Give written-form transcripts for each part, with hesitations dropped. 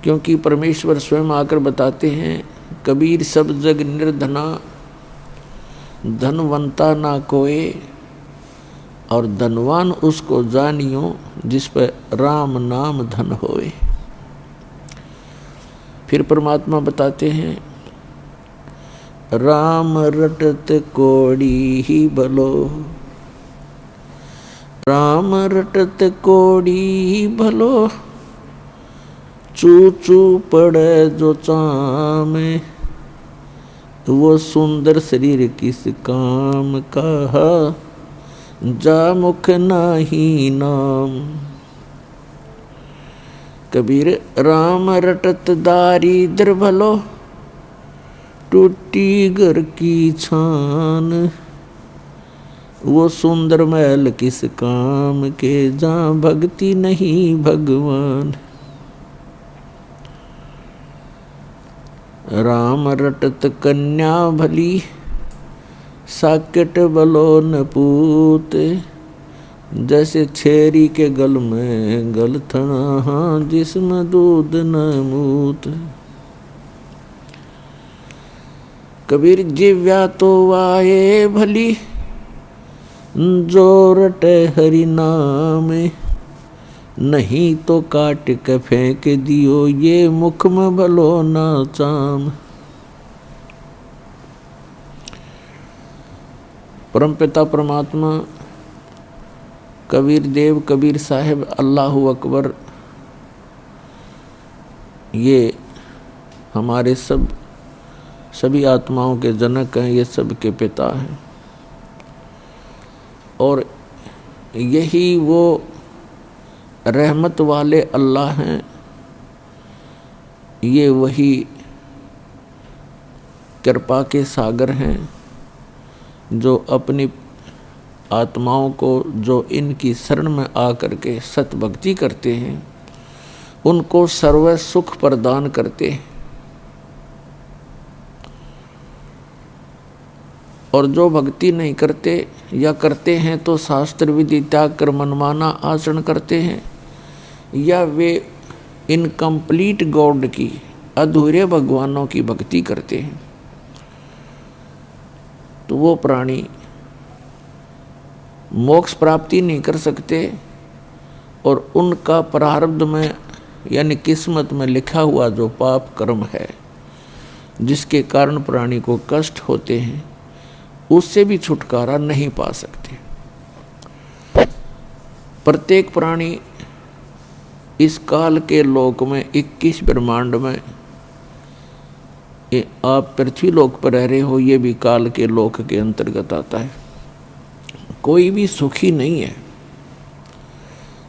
क्योंकि परमेश्वर स्वयं आकर बताते हैं, कबीर सब जग निर्धना, धनवंता ना कोय, और धनवान उसको जानियो जिस पर राम नाम धन होए। फिर परमात्मा बताते हैं, राम रटत कोड़ी ही भलो, राम रटत कोड़ी ही भलो, चू चू पड़े जो चामे, वो सुंदर शरीर किस काम का, जा मुख नाही नाम। कबीर राम रटत दारिद्र भलो, टूटी घर की छान, वो सुंदर महल किस काम के, जहाँ भक्ति नहीं भगवान। राम रटत कन्या भली, साकेट बलो न पूत, जैसे छेरी के गल में गलथना, जिसमें दूध न मूत। कबीर जिव्या तो वाये भली, जो रटे हरि नाम, नहीं तो काट के फेंक दियो, ये मुख में भलो ना चाम। परमपिता परमात्मा कबीर देव, कबीर साहिब, अल्लाहु अकबर, ये हमारे सभी आत्माओं के जनक हैं, ये सब के पिता हैं। और यही वो रहमत वाले अल्लाह हैं, ये वही कृपा के सागर हैं, जो अपनी आत्माओं को, जो इनकी शरण में आकर के सत भक्ति करते हैं, उनको सर्व सुख प्रदान करते हैं। और जो भक्ति नहीं करते या करते हैं तो शास्त्र विधि त्याग कर मनमाना आचरण करते हैं, या वे इनकम्प्लीट गॉड की, अधूरे भगवानों की भक्ति करते हैं, तो वो प्राणी मोक्ष प्राप्ति नहीं कर सकते। और उनका प्रारब्ध में यानी किस्मत में लिखा हुआ जो पाप कर्म है, जिसके कारण प्राणी को कष्ट होते हैं, उससे भी छुटकारा नहीं पा सकते। प्रत्येक प्राणी इस काल के लोक में 21 ब्रह्मांड में, आप पृथ्वी लोक पर रह रहे हो, ये भी काल के लोक के अंतर्गत आता है। कोई भी सुखी नहीं है।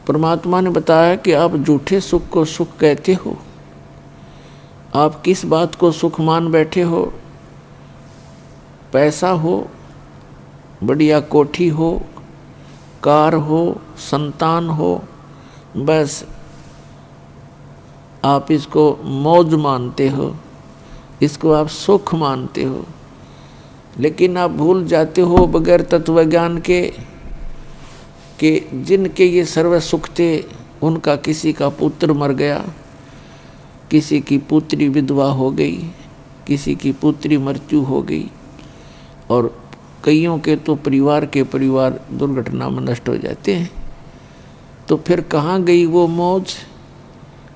परमात्मा ने बताया कि आप झूठे सुख को सुख कहते हो। आप किस बात को सुख मान बैठे हो? पैसा हो, बढ़िया कोठी हो, कार हो, संतान हो, बस आप इसको मौज मानते हो, इसको आप सुख मानते हो। लेकिन आप भूल जाते हो बगैर तत्व ज्ञान के कि जिनके ये सर्व सुख थे, उनका किसी का पुत्र मर गया, किसी की पुत्री विधवा हो गई, किसी की पुत्री मृत्यु हो गई, और कईयों के तो परिवार के परिवार दुर्घटना में नष्ट हो जाते हैं। तो फिर कहाँ गई वो मौज?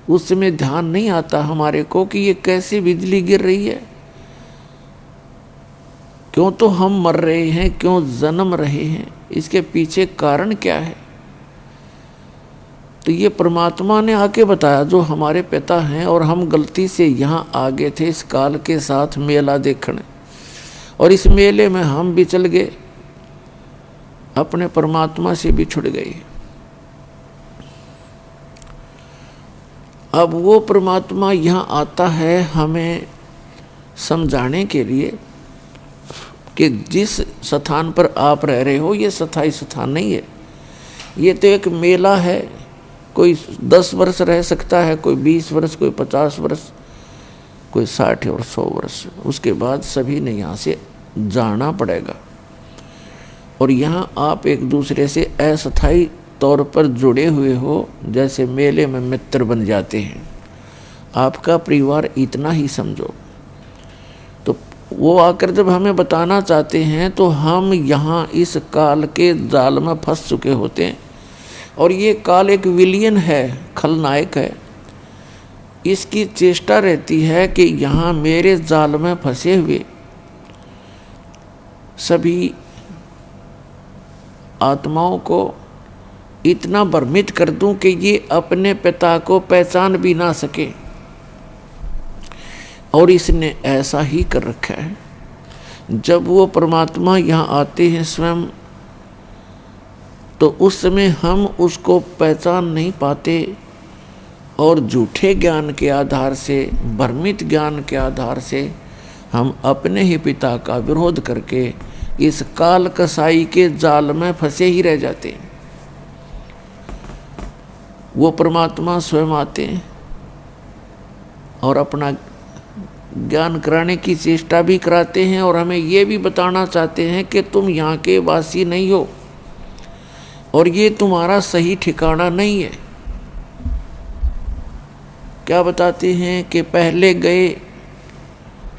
उस समय ध्यान नहीं आता हमारे को कि ये कैसे बिजली गिर रही है, क्यों तो हम मर रहे हैं, क्यों जन्म रहे हैं, इसके पीछे कारण क्या है। तो ये परमात्मा ने आके बताया, जो हमारे पिता हैं, और हम गलती से यहाँ आ गए थे इस काल के साथ मेला देखने, और इस मेले में हम भी चल गए, अपने परमात्मा से भी छुट गए। अब वो परमात्मा यहाँ आता है हमें समझाने के लिए कि जिस स्थान पर आप रह रहे हो ये स्थायी स्थान नहीं है, ये तो एक मेला है। कोई 10 वर्ष रह सकता है, कोई 20 वर्ष, कोई 50 वर्ष, कोई 60 और 100 वर्ष, उसके बाद सभी ने यहाँ से जाना पड़ेगा। और यहाँ आप एक दूसरे से अस्थायी तौर पर जुड़े हुए हो, जैसे मेले में मित्र बन जाते हैं। आपका परिवार इतना ही समझो। तो वो आकर जब हमें बताना चाहते हैं तो हम यहाँ इस काल के जाल में फंस चुके होते हैं। और ये काल एक विलियन है, खलनायक है। इसकी चेष्टा रहती है कि यहाँ मेरे जाल में फंसे हुए सभी आत्माओं को इतना भ्रमित कर दूं कि ये अपने पिता को पहचान भी ना सके। और इसने ऐसा ही कर रखा है। जब वो परमात्मा यहाँ आते हैं स्वयं, तो उस समय हम उसको पहचान नहीं पाते और झूठे ज्ञान के आधार से, भ्रमित ज्ञान के आधार से हम अपने ही पिता का विरोध करके इस काल कसाई के जाल में फंसे ही रह जाते हैं। वो परमात्मा स्वयं आते हैं और अपना ज्ञान कराने की चेष्टा भी कराते हैं और हमें ये भी बताना चाहते हैं कि तुम यहाँ के वासी नहीं हो और ये तुम्हारा सही ठिकाना नहीं है। क्या बताते हैं कि पहले गए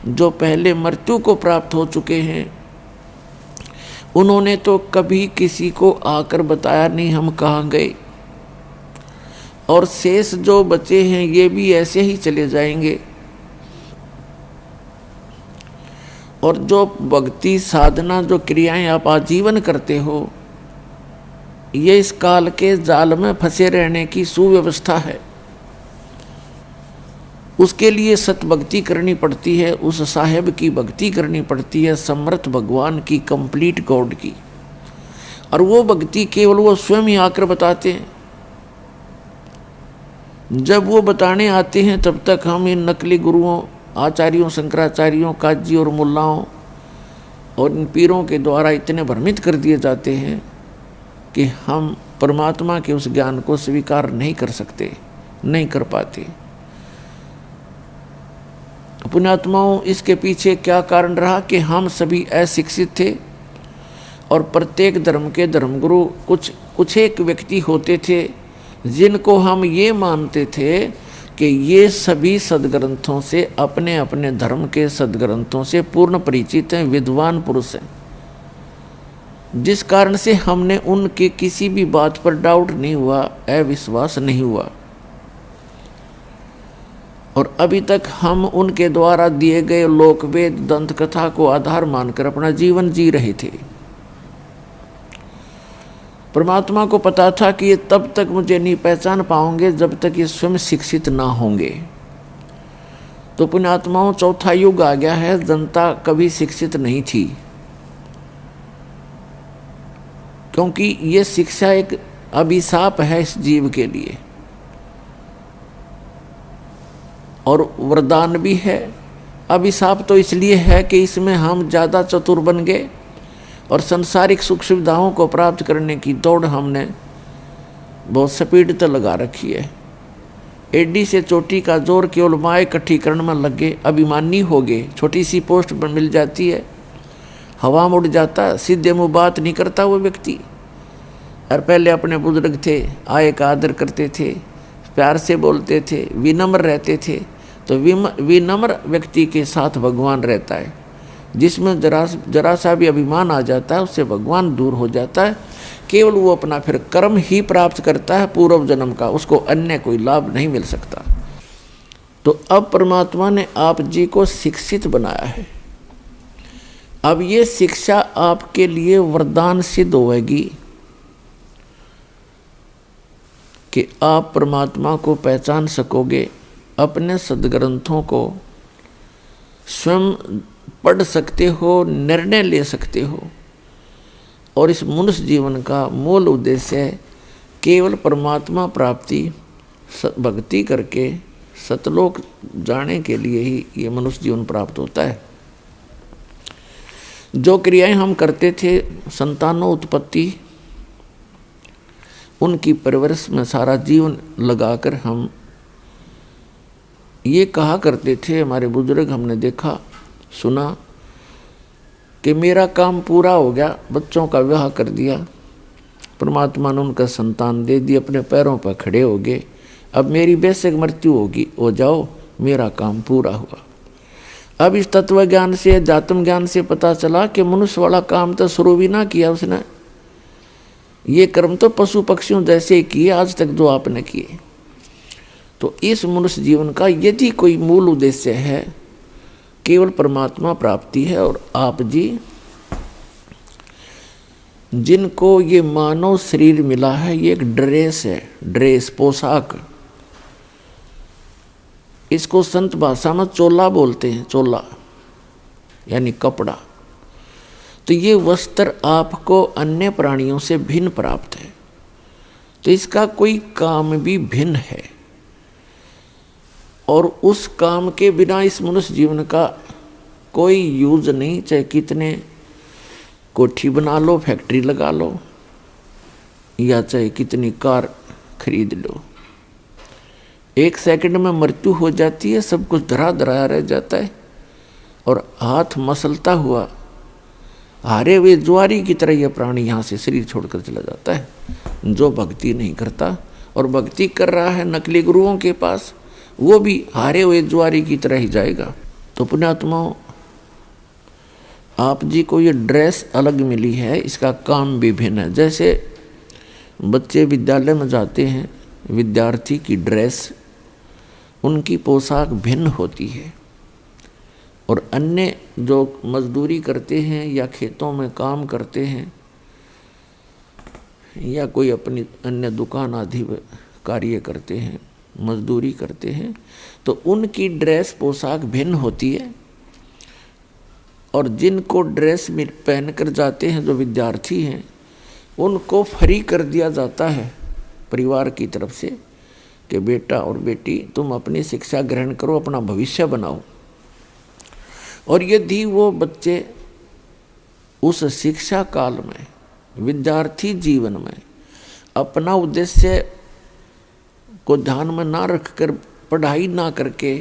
जो पहले मृत्यु को प्राप्त हो चुके हैं, उन्होंने तो कभी किसी को आकर बताया नहीं हम कहाँ गए, और शेष जो बचे हैं ये भी ऐसे ही चले जाएंगे। और जो भक्ति साधना जो क्रियाएं आप आजीवन करते हो, ये इस काल के जाल में फंसे रहने की सुव्यवस्था है। उसके लिए सतभक्ति करनी पड़ती है, उस साहेब की भक्ति करनी पड़ती है, समर्थ भगवान की, कंप्लीट गॉड की। और वो भक्ति केवल वो स्वयं ही आकर बताते हैं। जब वो बताने आते हैं तब तक हम इन नकली गुरुओं, आचार्यों, शंकराचार्यों, काजी और मुल्लाओं और इन पीरों के द्वारा इतने भ्रमित कर दिए जाते हैं कि हम परमात्मा के उस ज्ञान को स्वीकार नहीं कर सकते, नहीं कर पाते। पुण्यात्माओं, इसके पीछे क्या कारण रहा कि हम सभी अशिक्षित थे और प्रत्येक धर्म के धर्मगुरु कुछ एक व्यक्ति होते थे जिनको हम ये मानते थे कि ये सभी सदग्रंथों से, अपने अपने धर्म के सदग्रंथों से पूर्ण परिचित हैं, विद्वान पुरुष हैं, जिस कारण से हमने उनके किसी भी बात पर डाउट नहीं हुआ, अविश्वास नहीं हुआ। और अभी तक हम उनके द्वारा दिए गए लोकवेद, दंत कथा को आधार मानकर अपना जीवन जी रहे थे। परमात्मा को पता था कि ये तब तक मुझे नहीं पहचान पाओगे जब तक ये स्वयं शिक्षित ना होंगे। तो पुण्यात्माओं, चौथा युग आ गया है, जनता कभी शिक्षित नहीं थी, क्योंकि ये शिक्षा एक अभिशाप है इस जीव के लिए और वरदान भी है। अभिशाप तो इसलिए है कि इसमें हम ज़्यादा चतुर बन गए और संसारिक सुख सुविधाओं को प्राप्त करने की दौड़ हमने बहुत स्पीड तो लगा रखी है। एडी से चोटी का जोर केवल माए इकट्ठी करने में लग गए, अभिमानी हो गए। छोटी सी पोस्ट पर मिल जाती है, हवा में उड़ जाता, सीधे मुँह बात नहीं करता वो व्यक्ति। और पहले अपने बुजुर्ग थे, आए का आदर करते थे, प्यार से बोलते थे, विनम्र रहते थे। तो विनम्र व्यक्ति के साथ भगवान रहता है। जिसमें जरा सा भी अभिमान आ जाता है उससे भगवान दूर हो जाता है। केवल वो अपना फिर कर्म ही प्राप्त करता है पूर्व जन्म का, उसको अन्य कोई लाभ नहीं मिल सकता। तो अब परमात्मा ने आप जी को शिक्षित बनाया है। अब ये शिक्षा आपके लिए वरदान सिद्ध होगी कि आप परमात्मा को पहचान सकोगे, अपने सदग्रंथों को स्वयं पढ़ सकते हो, निर्णय ले सकते हो। और इस मनुष्य जीवन का मूल उद्देश्य है केवल परमात्मा प्राप्ति, भक्ति करके सतलोक जाने के लिए ही ये मनुष्य जीवन प्राप्त होता है। जो क्रियाएं हम करते थे, संतानों उत्पत्ति, उनकी परवरिश में सारा जीवन लगाकर हम ये कहा करते थे, हमारे बुजुर्ग, हमने देखा सुना कि मेरा काम पूरा हो गया, बच्चों का विवाह कर दिया, परमात्मा ने उनका संतान दे दी, अपने पैरों पर खड़े हो गए, अब मेरी बेशक मृत्यु होगी, हो जाओ, मेरा काम पूरा हुआ। अब इस तत्व ज्ञान से, अध्यात्म ज्ञान से पता चला कि मनुष्य वाला काम तो शुरू भी ना किया उसने, ये कर्म तो पशु पक्षियों जैसे किए आज तक जो आपने किए। तो इस मनुष्य जीवन का यदि कोई मूल उद्देश्य है केवल परमात्मा प्राप्ति है। और आप जी जिनको ये मानव शरीर मिला है, ये एक ड्रेस है, ड्रेस पोशाक, इसको संत भाषा में चोला बोलते हैं, चोला यानी कपड़ा। तो ये वस्त्र आपको अन्य प्राणियों से भिन्न प्राप्त है, तो इसका कोई काम भी भिन्न है। और उस काम के बिना इस मनुष्य जीवन का कोई यूज नहीं, चाहे कितने कोठी बना लो, फैक्ट्री लगा लो, या चाहे कितनी कार खरीद लो, एक सेकंड में मृत्यु हो जाती है, सब कुछ धरा धराया रह जाता है। और हाथ मसलता हुआ हारे हुए ज्वारी की तरह यह प्राणी यहाँ से शरीर छोड़कर चला जाता है, जो भक्ति नहीं करता। और भक्ति कर रहा है नकली गुरुओं के पास, वो भी हारे हुए ज्वारी की तरह ही जाएगा। तो पुण्यात्माओं, आप जी को ये ड्रेस अलग मिली है, इसका काम भी भिन्न है। जैसे बच्चे विद्यालय में जाते हैं, विद्यार्थी की ड्रेस, उनकी पोशाक भिन्न होती है। और अन्य जो मजदूरी करते हैं या खेतों में काम करते हैं या कोई अपनी अन्य दुकान आदि कार्य करते हैं, मजदूरी करते हैं, तो उनकी ड्रेस पोशाक भिन्न होती है। और जिनको ड्रेस पहन कर जाते हैं, जो विद्यार्थी हैं, उनको फ्री कर दिया जाता है परिवार की तरफ से कि बेटा और बेटी तुम अपनी शिक्षा ग्रहण करो, अपना भविष्य बनाओ। और यदि वो बच्चे उस शिक्षा काल में, विद्यार्थी जीवन में अपना उद्देश्य को ध्यान में ना रखकर, पढ़ाई ना करके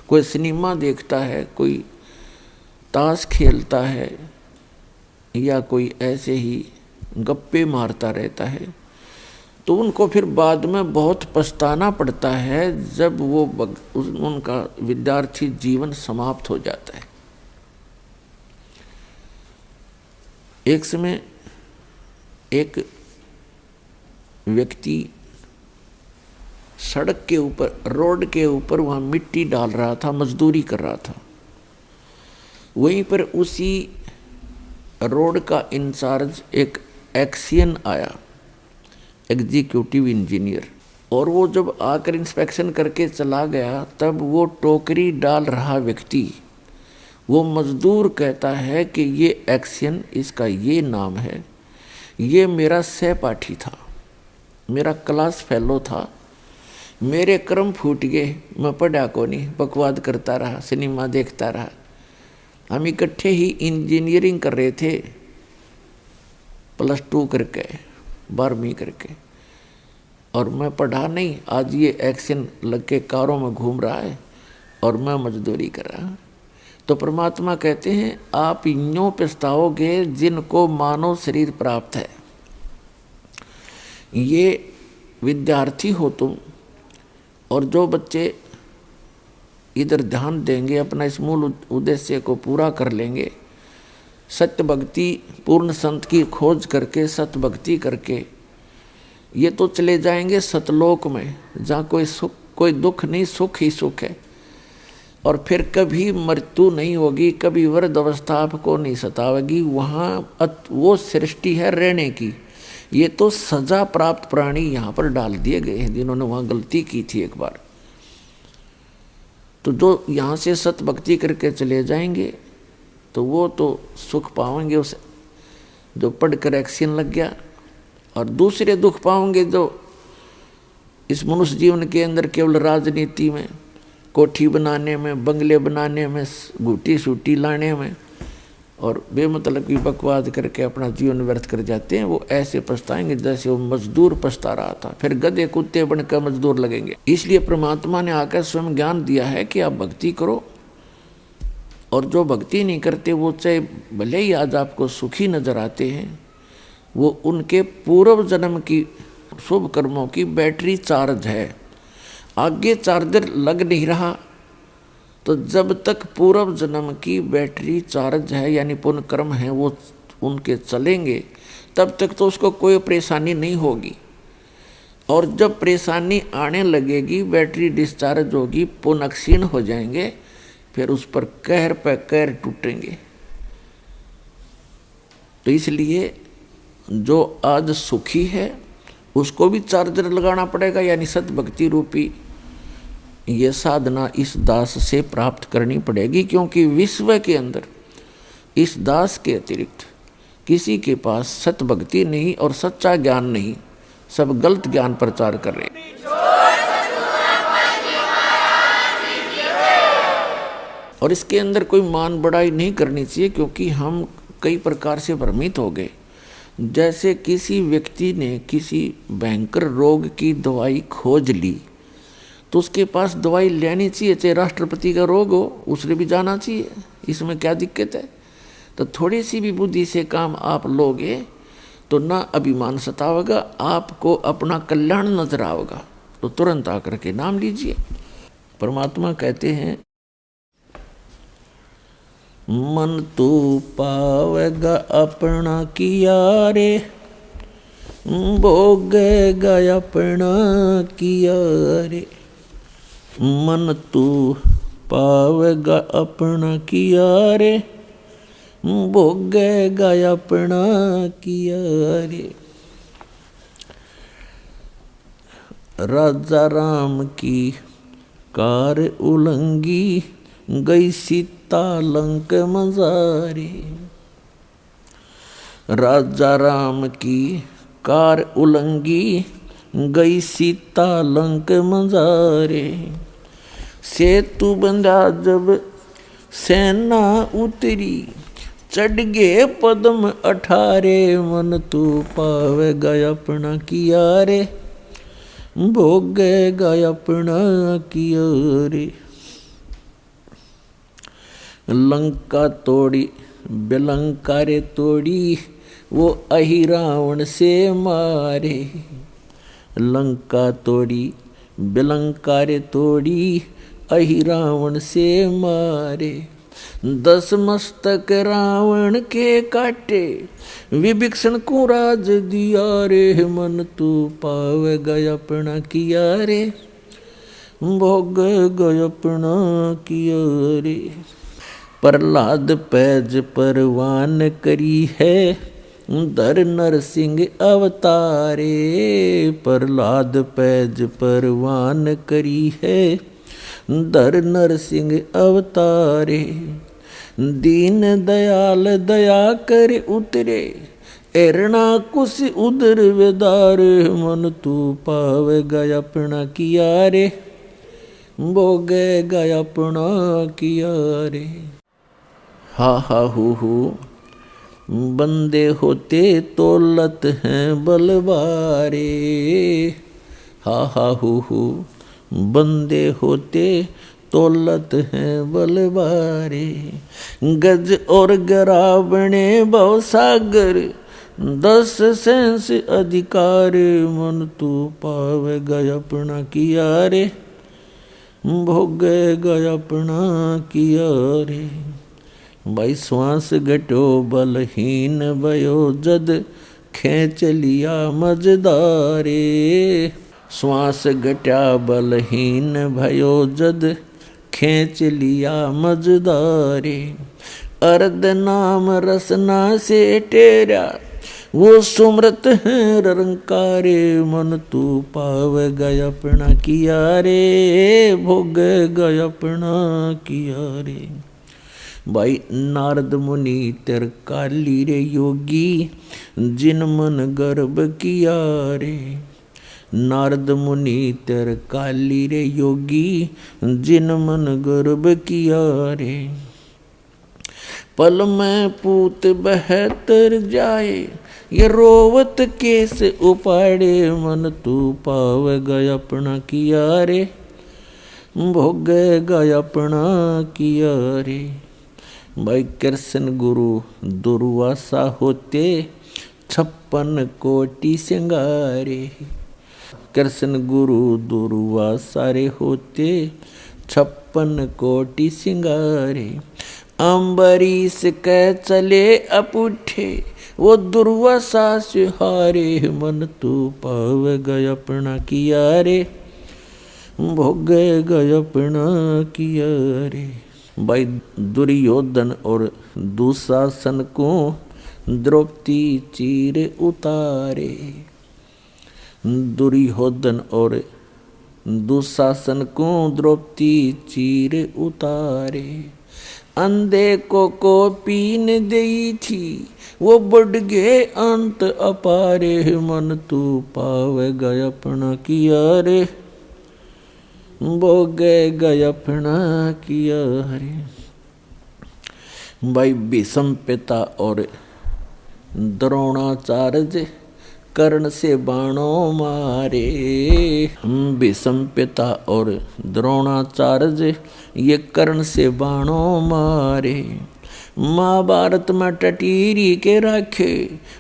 कोई सिनेमा देखता है, कोई ताश खेलता है, या कोई ऐसे ही गप्पे मारता रहता है, तो उनको फिर बाद में बहुत पछताना पड़ता है जब वो उनका विद्यार्थी जीवन समाप्त हो जाता है। एक समय एक व्यक्ति सड़क के ऊपर, रोड के ऊपर वहाँ मिट्टी डाल रहा था, मजदूरी कर रहा था। वहीं पर उसी रोड का इंचार्ज एक एक्सियन आया, एग्जीक्यूटिव इंजीनियर, और वो जब आकर इंस्पेक्शन करके चला गया, तब वो टोकरी डाल रहा व्यक्ति, वो मजदूर कहता है कि ये एक्सियन, इसका ये नाम है, ये मेरा सहपाठी था, मेरा क्लास फेलो था, मेरे कर्म फूट गए, मैं पढ़ा को नहीं, बकवाद करता रहा, सिनेमा देखता रहा। हम इकट्ठे ही इंजीनियरिंग कर रहे थे, +2 करके, 12वीं करके, और मैं पढ़ा नहीं। आज ये एक्शन लग के कारों में घूम रहा है और मैं मजदूरी कर रहा हूँ। तो परमात्मा कहते हैं आप यूँ पछताओगे जिनको मानव शरीर प्राप्त है। ये विद्यार्थी हो तुम, और जो बच्चे इधर ध्यान देंगे, अपना इस मूल उद्देश्य को पूरा कर लेंगे, सत्य भक्ति, पूर्ण संत की खोज करके, सत्य भक्ति करके, ये तो चले जाएंगे सतलोक में, जहाँ कोई सुख, कोई दुख नहीं, सुख ही सुख है। और फिर कभी मृत्यु नहीं होगी, कभी वृद्ध अवस्था आपको नहीं सतावेगी। वहाँ वो सृष्टि है रहने की। ये तो सजा प्राप्त प्राणी यहाँ पर डाल दिए गए हैं, जिन्होंने वहाँ गलती की थी एक बार। तो जो यहाँ से सत भक्ति करके चले जाएंगे तो वो तो सुख पाएंगे उसे, जो पढ़कर एक्शन लग गया। और दूसरे दुख पाओगे जो इस मनुष्य जीवन के अंदर केवल राजनीति में, कोठी बनाने में, बंगले बनाने में, घूटी सूटी लाने में और बेमतलब की बकवाद करके अपना जीवन व्यर्थ कर जाते हैं। वो ऐसे पछताएंगे जैसे वो मजदूर पछता रहा था, फिर गधे कुत्ते बनकर मजदूर लगेंगे। इसलिए परमात्मा ने आकर स्वयं ज्ञान दिया है कि आप भक्ति करो, और जो भक्ति नहीं करते वो चाहे भले ही आज आपको सुखी नजर आते हैं, वो उनके पूर्व जन्म की शुभ कर्मों की बैटरी चार्ज है। आगे चार्जर लग नहीं रहा तो जब तक पूर्व जन्म की बैटरी चार्ज है यानी पुण्य कर्म है वो उनके चलेंगे, तब तक तो उसको कोई परेशानी नहीं होगी। और जब परेशानी आने लगेगी, बैटरी डिस्चार्ज होगी, पुण्य क्षीण हो जाएंगे, फिर उस पर कहर पे कहर टूटेंगे। तो इसलिए जो आज सुखी है उसको भी चार्जर लगाना पड़ेगा, यानी सद्भक्ति रूपी ये साधना इस दास से प्राप्त करनी पड़ेगी। क्योंकि विश्व के अंदर इस दास के अतिरिक्त किसी के पास सतभक्ति नहीं और सच्चा ज्ञान नहीं, सब गलत ज्ञान प्रचार कर रहे हैं। और इसके अंदर कोई मान बढ़ाई नहीं करनी चाहिए, क्योंकि हम कई प्रकार से भ्रमित हो गए। जैसे किसी व्यक्ति ने किसी भयंकर रोग की दवाई खोज ली, तो उसके पास दवाई लेनी चाहिए, चाहे राष्ट्रपति का रोग हो, उसने भी जाना चाहिए, इसमें क्या दिक्कत है। तो थोड़ी सी भी बुद्धि से काम आप लोगे तो ना अभिमान सतावेगा, आपको अपना कल्याण नजर आएगा, तो तुरंत आकर के नाम लीजिए। परमात्मा कहते हैं, मन तू पावेगा अपना किया रे, भोगेगा अपना किया रे। मन तू पावेगा अपना किया रे, भोगेगा अपना किया रे। राजा राम की कार उलंगी, गई सीता लंक मजारे। राजा राम की कार उलंगी, गई सीता लंक मजारे। सेतु बंधा जब सेना उतरी, चढ़ गए पद्म 18। मन तू पावेगा अपना किया रे, भोगेगा अपना किया रे। लंका तोड़ी बिलंका रे तोड़ी, वो अहि रावण से मारे। लंका तोड़ी बिलंका रे तोड़ी, अहि रावण से मारे। 10 मस्तक रावण के काटे, विभीषण को राज दिया रे। मन तू पावेगा अपना किया रे, भोगेगा अपना किया रे। प्रहलाद पैज परवान करी है, धर नरसिंह अवतारे। प्रहलाद पैज परवान करी है, धर नरसिंह अवतारे। दीन दयाल दया कर उतरे, एरना कुश उदर वेदार। मन तू पावेगा अपना किया रे, भोगेगा अपना किया रे। हा हा हु बंदे होते तौलत हैं बलवारे। हा हा हु बंदे होते तौलत हैं बलवारे। गज और गरा बने भवसागर, 10 सेंस अधिकार। मन तू पावेगा अपना किया रे, भोगेगा अपना किया रे। भाई श्वास घटो बलहीन भयो, जद खेच लिया मजदारे। श्वास घटा बलहीन भयो, जद खेच लिया मजदारे। अर्ध नाम रसना से टेरा, वो सुमृत है रंकारे। मन तू पावेगा अपना किया रे, भोगेगा अपना किया रे। भाई नारद मुनि तेर काली रे योगी, जिन मन गर्भ किया रे। नारद मुनि तेर काली रे योगी, जिन मन गर्भ किया रे। पल में पूत बहतर जाए, ये रोवत केस उपाड़े। मन तू पावेगा अपना किया रे, भोगेगा अपना किया रे। भाई कृष्ण गुरु दुर्वासा होते, 56 कोटि सिंगारे। कृष्ण गुरु दुर्वासा रे होते, 56 कोटि सिंगारे। अम्बरीश कह चले अपुठे वो दुर्वासा से हारे, मन तू पाव गय अपना किया रे, भोग गय अपना किया रे। भाई दुर्योधन और दुशासन को द्रौपदी चीर उतारे। दुर्योधन और दुशासन को द्रौपदी चीर उतारे। अंधे को पीन देई थी वो बढ़ गए अंत अपारे, मन तू पाव गय अपना किया रे, भोग गय अपना किया रे। भाई भीष्म पिता और द्रोणाचार्य कर्ण से बाणों मारे। भीष्म पिता और द्रोणाचार्य ये कर्ण से बाणों मारे। महाभारत में टटीरी के रखे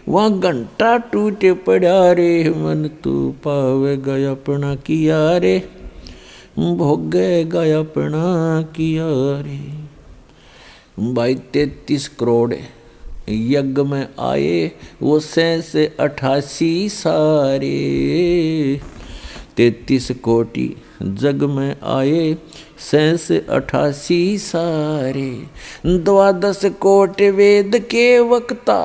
वहाँ घंटा टूटे पड़ा रे, मन तू पावे गय अपना किया रे, भोग गय अपना किया रे। भाई 33 करोड़ यज्ञ में आए वो 88 सारे। 33 कोटि जग में आए 88 सारे। 12 कोटि वेद के वक्ता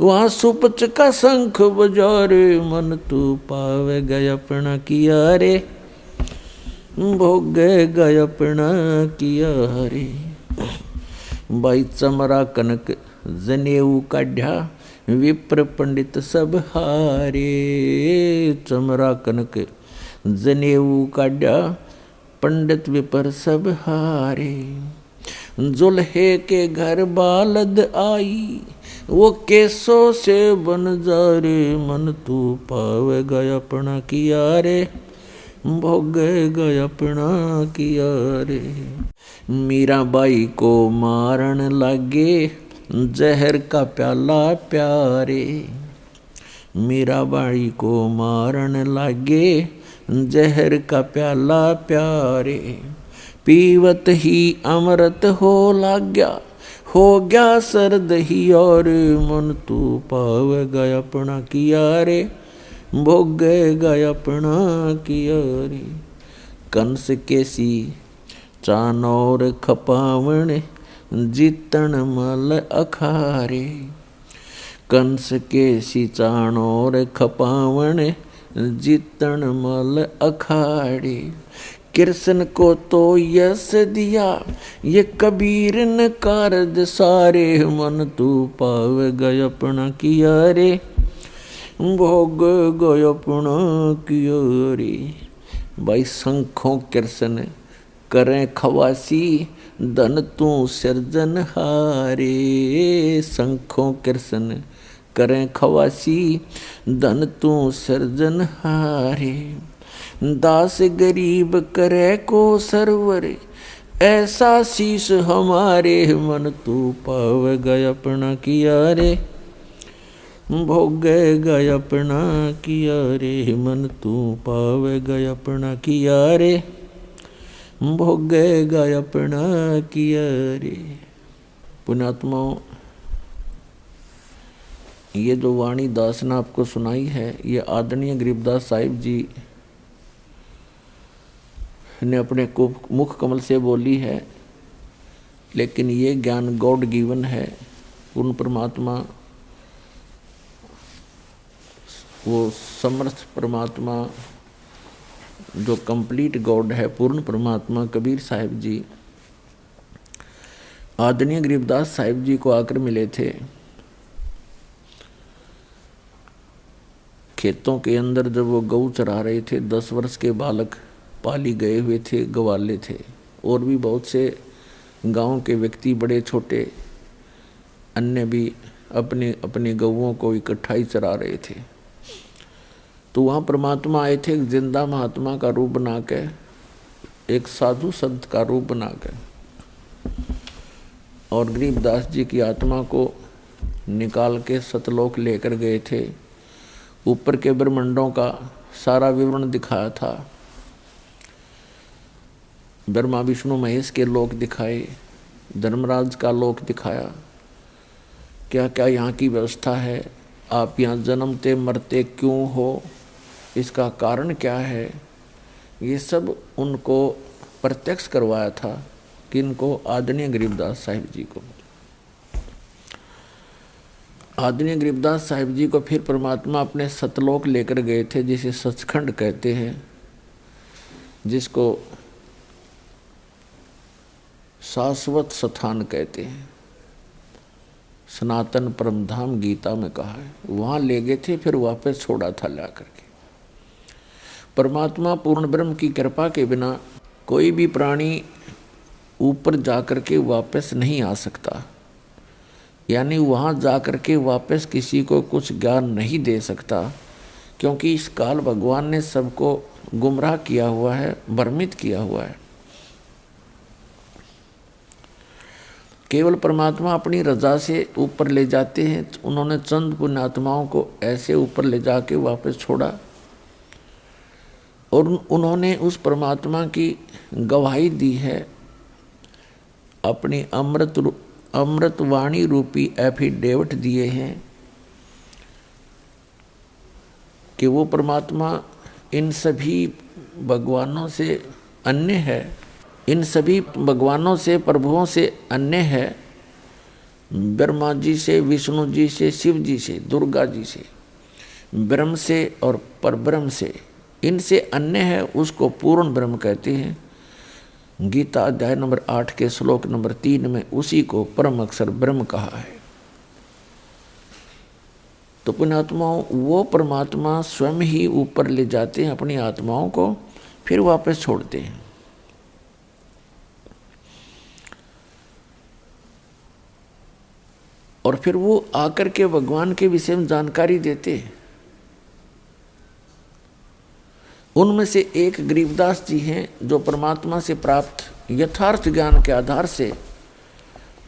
वहाँ सुपच का शंख बजारे, मन तू पावे गय अपना किया रे, भोग गय अपना किया रे। भाई चमरा कनक जनेऊ काढ़ा विप्र पंडित सब हारे। चमरा कनक जनेऊ काढ़ा पंडित विपर सब हारे। जुल्हे के घर बालद आई वो केसों से बन जा रे, मन तू पावे गय अपना किया रे, भोग गय अपना किया रे। मीराबाई को मारन लागे जहर का प्याला प्यारे। मीराबाई को मारन लागे जहर का प्याला प्यारे। पीवत ही अमृत हो लाग्या हो गया सर्द ही और, मन तू पाव गय अपना किया रे, भोग गय अपना किया रे। कंस केसी चानौर खपावण जीतन मल अखारे। कंस के सिचाणोर खपावण जीतन मल अखाड़े। कृष्ण को तो यश दिया ये कबीर न कारज सारे, मन तू पाव गय अपना किया रे, भोग गय अपना किया रे। भाई शंखों कृष्ण करें खवासी धन तू सृजन हारे। शंखों कृष्ण करें खवासी धन तू सृजन हारे। दास गरीब करे को सरवर ऐसा शीश हमारे, मन तू पाव गय अपना किया रे, भोग गय अपना किया रे। मन तू पाव गय अपना किया रे, भोग गय अपना किया रे। पुण्यात्माओं, ये जो वाणी दास ने आपको सुनाई है ये आदरणीय गरीबदास साहिब जी ने अपने मुख कमल से बोली है, लेकिन ये ज्ञान गॉड गिवन है। पूर्ण परमात्मा, वो समर्थ परमात्मा जो कंप्लीट गॉड है, पूर्ण परमात्मा कबीर साहिब जी आदरणीय गरीबदास साहिब जी को आकर मिले थे। खेतों के अंदर जब वो गऊ चरा रहे थे, 10 वर्ष के बालक पाली गए हुए थे, गवाले थे, और भी बहुत से गांव के व्यक्ति बड़े छोटे अन्य भी अपने अपने गऊओं को इकट्ठा ही चरा रहे थे। तो वहाँ परमात्मा आए थे, एक जिंदा महात्मा का रूप बना के, एक साधु संत का रूप बना के, और गरीबदास जी की आत्मा को निकाल के सतलोक लेकर गए थे। ऊपर के ब्रह्मांडों का सारा विवरण दिखाया था। ब्रह्मा विष्णु महेश के लोक दिखाए, धर्मराज का लोक दिखाया, क्या क्या यहाँ की व्यवस्था है, आप यहाँ जन्मते मरते क्यों हो, इसका कारण क्या है, ये सब उनको प्रत्यक्ष करवाया था। किनको? आदरणीय गरीबदास साहिब जी को। आदरणीय गरीबदास साहिब जी को फिर परमात्मा अपने सतलोक लेकर गए थे, जिसे सचखंड कहते हैं, जिसको शाश्वत स्थान कहते हैं, सनातन परमधाम गीता में कहा है। वहाँ ले गए थे, फिर वापस छोड़ा था ला करके। परमात्मा पूर्ण ब्रह्म की कृपा के बिना कोई भी प्राणी ऊपर जा कर के वापस नहीं आ सकता, यानी वहाँ जा कर के वापस किसी को कुछ ज्ञान नहीं दे सकता, क्योंकि इस काल भगवान ने सबको गुमराह किया हुआ है, भ्रमित किया हुआ है। केवल परमात्मा अपनी रजा से ऊपर ले जाते हैं। तो उन्होंने चंद पुण्यात्माओं को ऐसे ऊपर ले जाके वापस छोड़ा, और उन्होंने उस परमात्मा की गवाही दी है, अपनी अमृतवाणी रूपी एफिडेविट दिए हैं कि वो परमात्मा इन सभी भगवानों से अन्य है, इन सभी भगवानों से, प्रभुओं से अन्य है। ब्रह्मा जी से, विष्णु जी से, शिव जी से, दुर्गा जी से, ब्रह्म से और परब्रह्म से, इनसे अन्य है, उसको पूर्ण ब्रह्म कहते हैं। गीता अध्याय नंबर 8 के श्लोक नंबर 3 में उसी को परम अक्षर ब्रह्म कहा है। तो पुण्यात्माओं, वो परमात्मा स्वयं ही ऊपर ले जाते हैं अपनी आत्माओं को, फिर वापस छोड़ते हैं। और फिर वो आकर के भगवान के विषय में जानकारी देते हैं। उनमें से एक गरीबदास जी हैं, जो परमात्मा से प्राप्त यथार्थ ज्ञान के आधार से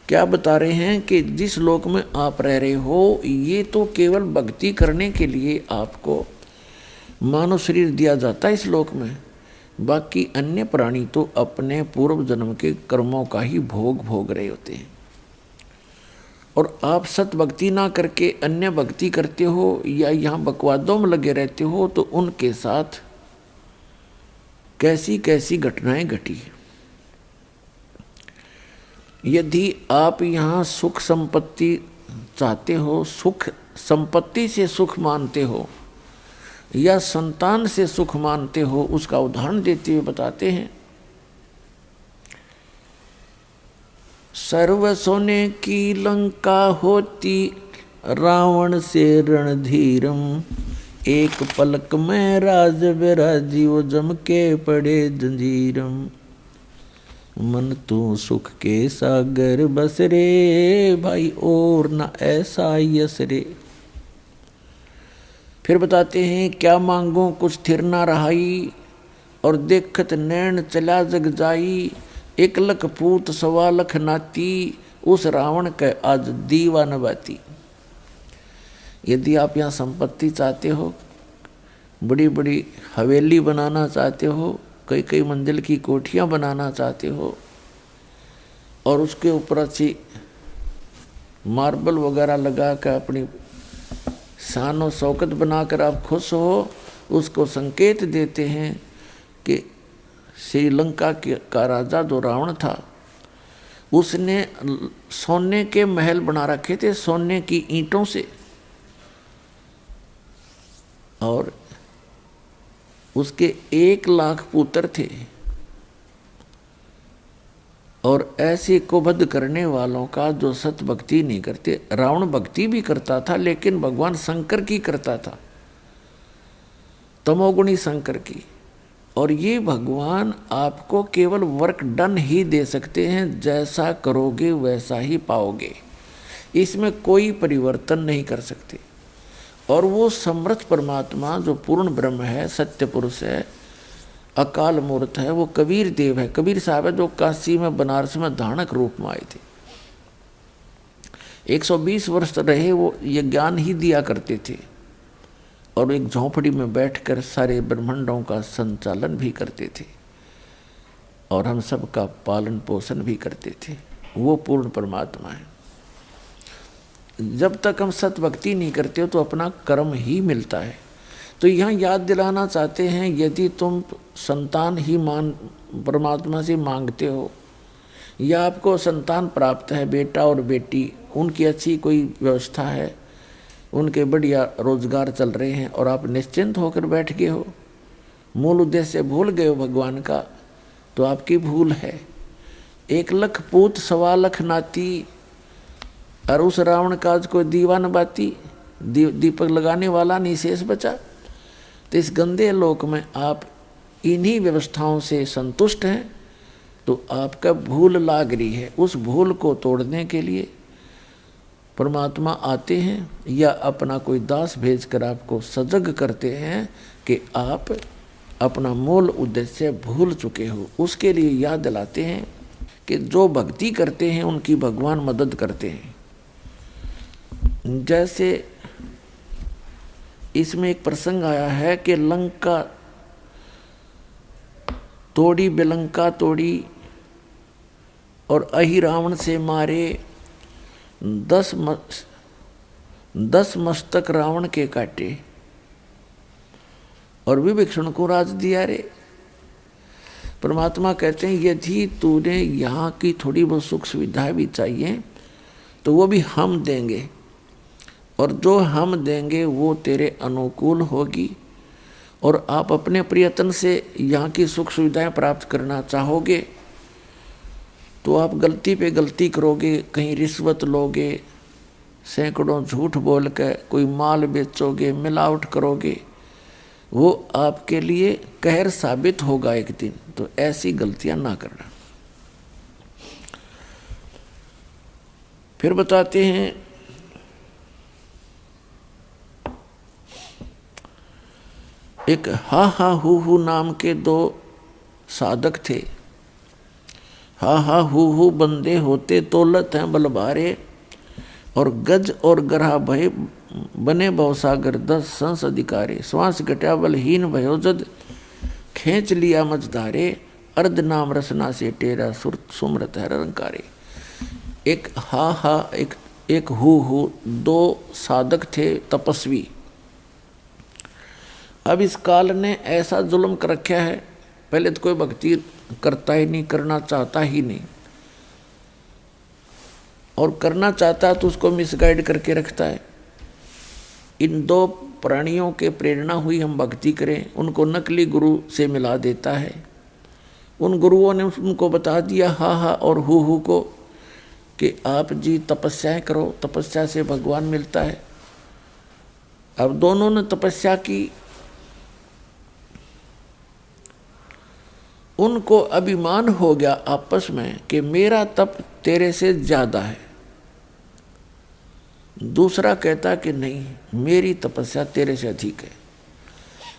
क्या बता रहे हैं कि जिस लोक में आप रह रहे हो, ये तो केवल भक्ति करने के लिए आपको मानव शरीर दिया जाता है इस लोक में। बाकी अन्य प्राणी तो अपने पूर्व जन्म के कर्मों का ही भोग रहे होते हैं। और आप सत भक्ति ना करके अन्य भक्ति करते हो या यहाँ बकवादों में लगे रहते हो, तो उनके साथ कैसी कैसी घटनाएं घटी। यदि आप यहाँ सुख संपत्ति चाहते हो, सुख संपत्ति से सुख मानते हो या संतान से सुख मानते हो, उसका उदाहरण देते हुए बताते हैं। सर्व सोने की लंका होती, रावण से रणधीरम, एक पलक में राज विराजी, वो जम के पड़े जंजीरम, मन तू सुख के सागर बस रे, भाई और न ऐसा यस रे। फिर बताते हैं, क्या मांगो कुछ थिर ना रहाई, और देखत नैन चला जग जाई, 1 लख पूत 1.25 लाख नाती, उस रावण के आज दीवा न बाती। यदि आप यहाँ संपत्ति चाहते हो, बड़ी बड़ी हवेली बनाना चाहते हो, कई कई मंजिल की कोठियाँ बनाना चाहते हो, और उसके ऊपर अच्छी मार्बल वगैरह लगा कर अपनी शान और शौकत बनाकर आप खुश हो, उसको संकेत देते हैं कि श्रीलंका का राजा जो रावण था, उसने सोने के महल बना रखे थे, सोने की ईंटों से, और उसके 1 लाख पुत्र थे। और ऐसे को वध करने वालों का जो सत भक्ति नहीं करते, रावण भक्ति भी करता था लेकिन भगवान शंकर की करता था, तमोगुणी शंकर की। और ये भगवान आपको केवल वर्क डन ही दे सकते हैं, जैसा करोगे वैसा ही पाओगे, इसमें कोई परिवर्तन नहीं कर सकते। और वो समर्थ परमात्मा जो पूर्ण ब्रह्म है, सत्य पुरुष है, अकाल मूर्त है, वो कबीर देव है, कबीर साहब है, जो काशी में बनारस में धानक रूप में आए थे। 120 वर्ष रहे, वो ये ज्ञान ही दिया करते थे, और एक झोंपड़ी में बैठकर सारे ब्रह्मांडों का संचालन भी करते थे। और हम सबका पालन पोषण भी करते थे। वो पूर्ण परमात्मा है। जब तक हम सत भक्ति नहीं करते हो तो अपना कर्म ही मिलता है। तो यहाँ याद दिलाना चाहते हैं, यदि तुम संतान ही परमात्मा से मांगते हो या आपको संतान प्राप्त है, बेटा और बेटी, उनकी अच्छी कोई व्यवस्था है, उनके बढ़िया रोजगार चल रहे हैं और आप निश्चिंत होकर बैठ गए हो, मूल उद्देश्य भूल गए हो भगवान का, तो आपकी भूल है। 1 लाख पूत 1.25 लाख नाती, और उस रावण काज को दीवा न बाती, दीपक लगाने वाला नहीं शेष बचा। तो इस गंदे लोक में आप इन्हीं व्यवस्थाओं से संतुष्ट हैं, तो आपका भूल लाग रही है। उस भूल को तोड़ने के लिए परमात्मा आते हैं या अपना कोई दास भेजकर आपको सजग करते हैं कि आप अपना मूल उद्देश्य भूल चुके हो। उसके लिए याद दिलाते हैं कि जो भक्ति करते हैं उनकी भगवान मदद करते हैं। जैसे इसमें एक प्रसंग आया है कि लंका तोड़ी, बिलंका तोड़ी, और अहि रावण से मारे, 10 मस्तक रावण के काटे, और विभीषण को राज दिया रे। परमात्मा कहते हैं यदि तूने यहाँ की थोड़ी बहुत सुख सुविधा भी चाहिए तो वो भी हम देंगे, और जो हम देंगे वो तेरे अनुकूल होगी। और आप अपने प्रयत्न से यहाँ की सुख सुविधाएं प्राप्त करना चाहोगे तो आप गलती पे गलती करोगे, कहीं रिश्वत लोगे, सैकड़ों झूठ बोल के कोई माल बेचोगे, मिलावट करोगे, वो आपके लिए कहर साबित होगा एक दिन। तो ऐसी गलतियां ना करना। फिर बताते हैं, एक हा हा हु नाम के 2 साधक थे। हा हा हु बंदे होते तोलत हैं बलभारे, और गज और गरहा भय बने भवसागर 10 संस अधिकारे। श्वास घटा बलहीन भयो जद खींच लिया मझधारे, अर्ध नाम रसना से टेरा सुमरत है रंकारे। एक हा एक हु 2 साधक थे तपस्वी। अब इस काल ने ऐसा जुल्म कर रखा है, पहले तो कोई भक्ति करता ही नहीं, करना चाहता ही नहीं, और करना चाहता तो उसको मिसगाइड करके रखता है। इन 2 प्राणियों के प्रेरणा हुई हम भक्ति करें, उनको नकली गुरु से मिला देता है। उन गुरुओं ने उनको बता दिया हा और हु को कि आप जी तपस्याएं करो, तपस्या से भगवान मिलता है। अब दोनों ने तपस्या की, उनको अभिमान हो गया आपस में कि मेरा तप तेरे से ज्यादा है। दूसरा कहता कि नहीं, मेरी तपस्या तेरे से अधिक है।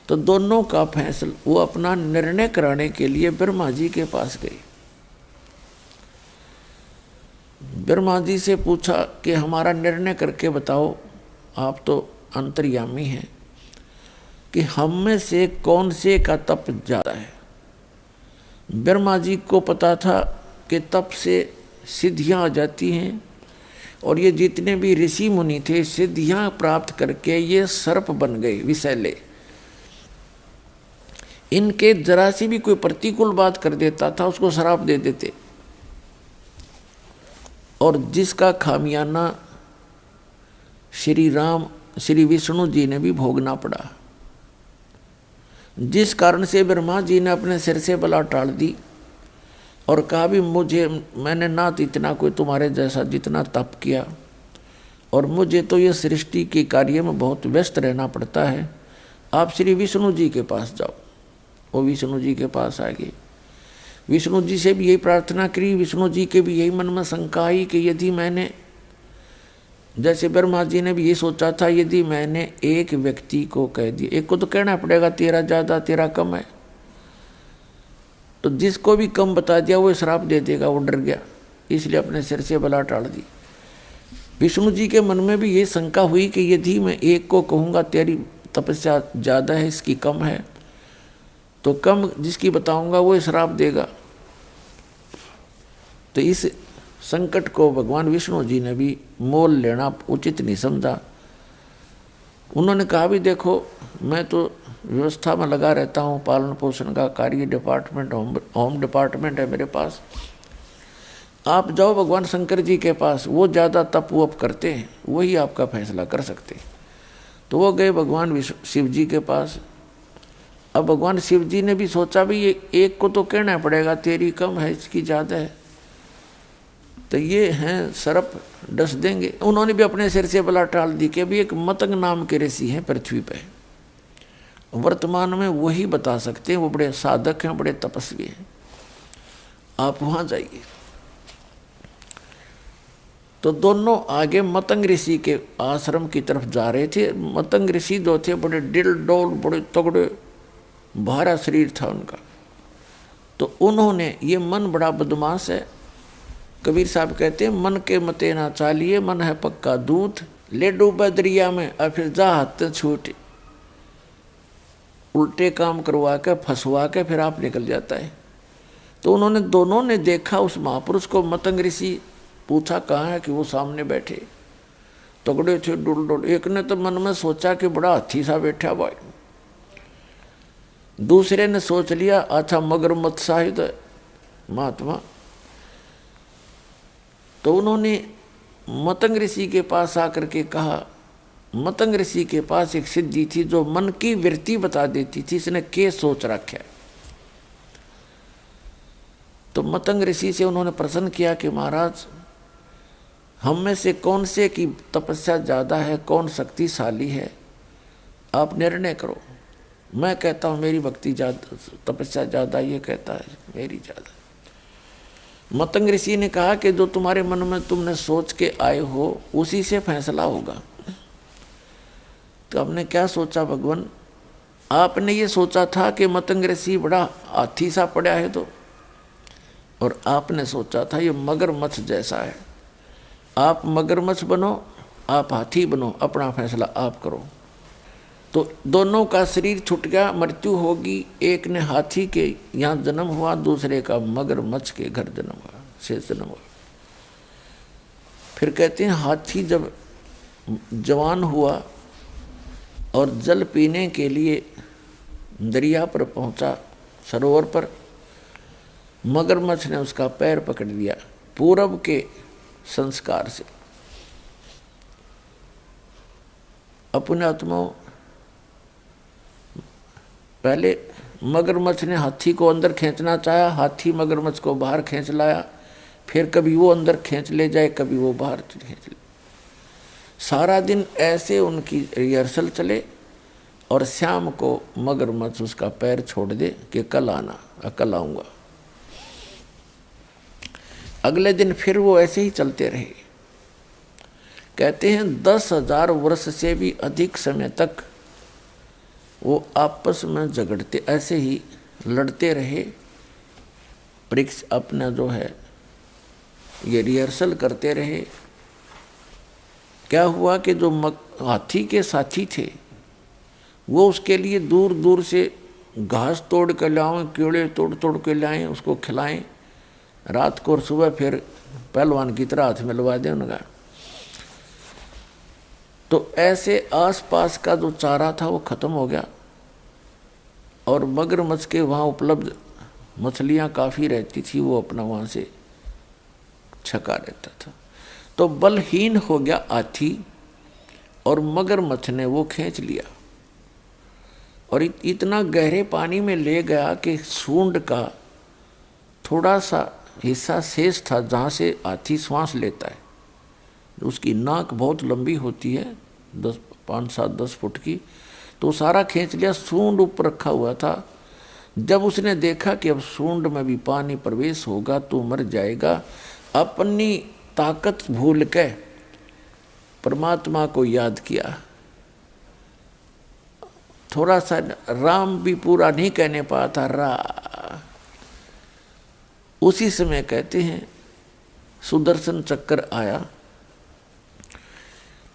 तो दोनों का फैसला, वो अपना निर्णय कराने के लिए ब्रह्मा जी के पास गए। ब्रह्मा जी से पूछा कि हमारा निर्णय करके बताओ, आप तो अंतर्यामी हैं, कि हम में से कौन से का तप ज्यादा है। ब्रह्मा जी को पता था कि तप से सिद्धियां आ जाती हैं, और ये जितने भी ऋषि मुनि थे सिद्धियां प्राप्त करके ये सर्प बन गए विषैले। इनके जरा सी भी कोई प्रतिकूल बात कर देता था उसको श्राप दे देते, और जिसका खामियाना श्री विष्णु जी ने भी भोगना पड़ा। जिस कारण से ब्रह्मा जी ने अपने सिर से बला टाल दी और कहा भी मैंने ना तो इतना कोई तुम्हारे जैसा जितना तप किया, और मुझे तो ये सृष्टि के कार्य में बहुत व्यस्त रहना पड़ता है, आप श्री विष्णु जी के पास जाओ। वो विष्णु जी के पास आ गए। विष्णु जी से भी यही प्रार्थना करी। विष्णु जी के भी यही मन में शंका आई कि यदि मैंने, जैसे ब्रह्मा जी ने भी ये सोचा था, यदि मैंने एक व्यक्ति को कह दिया, एक को तो कहना पड़ेगा तेरा ज़्यादा तेरा कम है, तो जिसको भी कम बता दिया वो श्राप दे देगा। वो डर गया, इसलिए अपने सिर से बला टाल दी। विष्णु जी के मन में भी ये शंका हुई कि यदि मैं एक को कहूँगा तेरी तपस्या ज़्यादा है, इसकी कम है, तो कम जिसकी बताऊँगा वो श्राप देगा। तो इस संकट को भगवान विष्णु जी ने भी मोल लेना उचित नहीं समझा। उन्होंने कहा भी देखो मैं तो व्यवस्था में लगा रहता हूँ, पालन पोषण का कार्य डिपार्टमेंट, होम डिपार्टमेंट है मेरे पास, आप जाओ भगवान शंकर जी के पास, वो ज़्यादा तप वप करते हैं, वही आपका फैसला कर सकते हैं। तो वो गए भगवान शिव जी के पास। अब भगवान शिव जी ने भी सोचा भी ये एक को तो कहना पड़ेगा, तेरी कम है इसकी ज़्यादा है, तो ये हैं सरप डस देंगे। उन्होंने भी अपने सिर से बला टाल दी कि अभी एक मतंग नाम के ऋषि हैं पृथ्वी पे, वर्तमान में वही बता सकते हैं, वो बड़े साधक हैं, बड़े तपस्वी हैं, आप वहाँ जाइए। तो दोनों आगे मतंग ऋषि के आश्रम की तरफ जा रहे थे। मतंग ऋषि जो थे बड़े डिल डोल, बड़े तगड़े, भारा शरीर था उनका। तो उन्होंने, ये मन बड़ा बदमाश है, कबीर साहब कहते हैं मन के मते ना चालिए, मन है पक्का दूध, ले डूबे दरिया में और फिर जा हाथ छूटे। उल्टे काम करवा के फंसवा के फिर आप निकल जाता है। तो उन्होंने दोनों ने देखा उस महापुरुष को। मतंग ऋषि पूछा कहाँ है, कि वो सामने बैठे तगड़े थे डुल डुल। एक ने तो मन में सोचा कि बड़ा हाथी सा बैठा भाई, दूसरे ने सोच लिया अच्छा मगरमच्छ शाहिद है महात्मा। तो उन्होंने मतंग ऋषि के पास आकर के कहा, मतंग ऋषि के पास एक सिद्धि थी जो मन की वृत्ति बता देती थी, इसने क्या सोच रखा है। तो मतंग ऋषि से उन्होंने प्रश्न किया कि महाराज हम में से कौन से की तपस्या ज़्यादा है, कौन शक्तिशाली है, आप निर्णय करो। मैं कहता हूँ मेरी भक्ति ज़्यादा, तपस्या ज़्यादा, ये कहता है मेरी ज़्यादा। मतंग ऋषि ने कहा कि जो तुम्हारे मन में तुमने सोच के आए हो उसी से फैसला होगा। तो आपने क्या सोचा भगवान? आपने ये सोचा था कि मतंग ऋषि बड़ा हाथी सा पड़ा है तो, और आपने सोचा था ये मगरमच्छ जैसा है। आप मगरमच्छ बनो, आप हाथी बनो, अपना फैसला आप करो। तो दोनों का शरीर छूट गया, मृत्यु होगी। एक ने हाथी के यहाँ जन्म हुआ, दूसरे का मगरमच्छ के घर जन्म हुआ, से जन्म हुआ। फिर कहते हैं हाथी जब जवान हुआ और जल पीने के लिए दरिया पर पहुंचा, सरोवर पर, मगरमच्छ ने उसका पैर पकड़ लिया पूरब के संस्कार से। अपने आत्मा पहले मगरमच्छ ने हाथी को अंदर खींचना चाहा, हाथी मगरमच्छ को बाहर खींच लाया, फिर कभी वो अंदर खींच ले जाए, कभी वो बाहर खींच ले। सारा दिन ऐसे उनकी रिहर्सल चले और शाम को मगरमच्छ उसका पैर छोड़ दे कि कल आना, कल आऊँगा। अगले दिन फिर वो ऐसे ही चलते रहे। कहते हैं 10,000 वर्ष से भी अधिक समय तक वो आपस में झगड़ते, ऐसे ही लड़ते रहे। वृक्ष अपना जो है ये रिहर्सल करते रहे। क्या हुआ कि जो हाथी के साथी थे वो उसके लिए दूर दूर से घास तोड़ कर लाएं, कीड़े तोड़ तोड़ के लाएं, उसको खिलाएं रात को, और सुबह फिर पहलवान की तरह हाथ मिलवा दें उनका। तो ऐसे आसपास का जो चारा था वो खत्म हो गया और मगरमच्छ के वहाँ उपलब्ध मछलियाँ काफ़ी रहती थी, वो अपना वहाँ से छका रहता था। तो बलहीन हो गया हाथी और मगरमच्छ ने वो खींच लिया और इतना गहरे पानी में ले गया कि सूंड का थोड़ा सा हिस्सा शेष था जहाँ से हाथी श्वास लेता है। उसकी नाक बहुत लंबी होती है, 5-7-10 फुट की, तो सारा खींच लिया। सूंड ऊपर रखा हुआ था। जब उसने देखा कि अब सूंड में भी पानी प्रवेश होगा तो मर जाएगा, अपनी ताकत भूल के परमात्मा को याद किया। थोड़ा सा राम भी पूरा नहीं कहने पाया था, उसी समय कहते हैं सुदर्शन चक्र आया